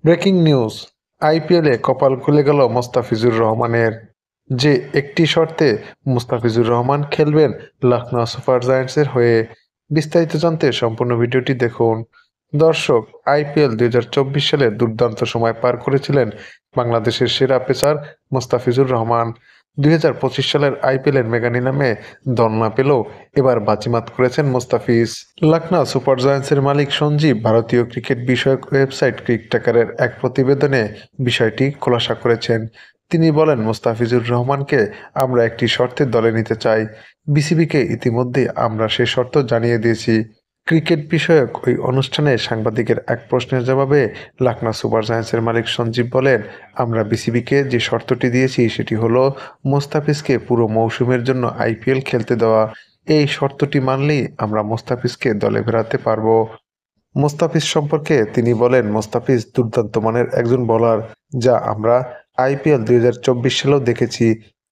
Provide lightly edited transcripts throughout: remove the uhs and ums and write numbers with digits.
Breaking news, আইপিএলে কপাল খুলে গেল মোস্তাফিজুর রহমানের। যে একটি শর্তে মোস্তাফিজুর রহমান খেলবেন লখনৌ সুপার জায়ান্টসের হয়ে। বিস্তারিত জানতে সম্পূর্ণ ভিডিওটি দেখুন। দর্শক, আইপিএল ২০২৪ সালে দুর্দান্ত সময় পার করেছিলেন বাংলাদেশের সেরা পেসার মোস্তাফিজুর রহমান। ২০২৫ সালের আইপিএলের মেগা নিলামে দল না পেলেও এবার বাজিমাত করেছেন মোস্তাফিজ। লখনৌ সুপার জায়ান্টসের মালিক সঞ্জীব ভারতীয় ক্রিকেট বিষয়ক ওয়েবসাইট ক্রিকটাকারের এক প্রতিবেদনে বিষয়টি খোলাসা করেছেন। তিনি বলেন, মোস্তাফিজুর রহমানকে আমরা একটি শর্তে দলে নিতে চাই। বিসিবিকে ইতিমধ্যেই আমরা সে শর্ত জানিয়ে দিয়েছি। ক্রিকেট বিষয়ক ওই অনুষ্ঠানে সাংবাদিকের এক প্রশ্নের জবাবে লখনৌ সুপার জায়ান্টসের মালিক সঞ্জীব বলেন, আমরা বিসিবিকে যে শর্তটি দিয়েছি সেটি হলো মোস্তাফিজকে পুরো মৌসুমের জন্য আইপিএল খেলতে দেওয়া। এই শর্তটি মানলেই আমরা মোস্তাফিজকে দলে ফেরাতে পারবো। মোস্তাফিজ সম্পর্কে তিনি বলেন, মোস্তাফিজ দুর্দান্ত মানের একজন বোলার, যা আমরা আইপিএল ২০২৪ সালেও দেখেছি।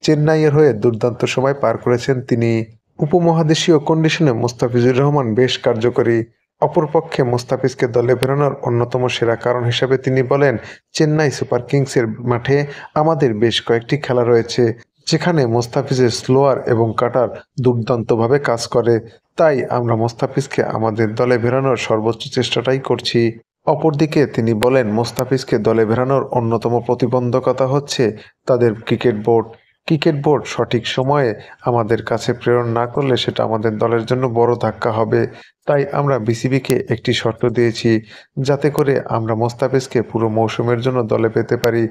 চেন্নাইয়ের হয়ে দুর্দান্ত সময় পার করেছেন তিনি। উপমহাদেশীয় কন্ডিশনে মোস্তাফিজুর রহমান বেশ কার্যকরী। অপরপক্ষে মোস্তাফিজকে দলে ফেরানোর অন্যতম সেরা কারণ হিসেবে তিনি বলেন, চেন্নাই সুপার কিংসের মাঠে আমাদের বেশ কয়েকটি খেলা রয়েছে যেখানে মোস্তাফিজের স্লোয়ার এবং কাটার দুর্দান্তভাবে কাজ করে। তাই আমরা মোস্তাফিজকে আমাদের দলে ফেরানোর সর্বোচ্চ চেষ্টাটাই করছি। অপরদিকে তিনি বলেন, মোস্তাফিজকে দলে ফেরানোর অন্যতম প্রতিবন্ধকতা হচ্ছে তাদের ক্রিকেট বোর্ড। ক্রিকেট বোর্ড সঠিক সময়ে আমাদের কাছে প্রেরণ না করলে সেটা আমাদের দলের জন্য বড় ধাক্কা হবে। তাই আমরা বিসিবিকে একটি শর্ত দিয়েছি, যাতে করে আমরা মোস্তাফিজকে পুরো মৌসুমের জন্য দলে পেতে পারি।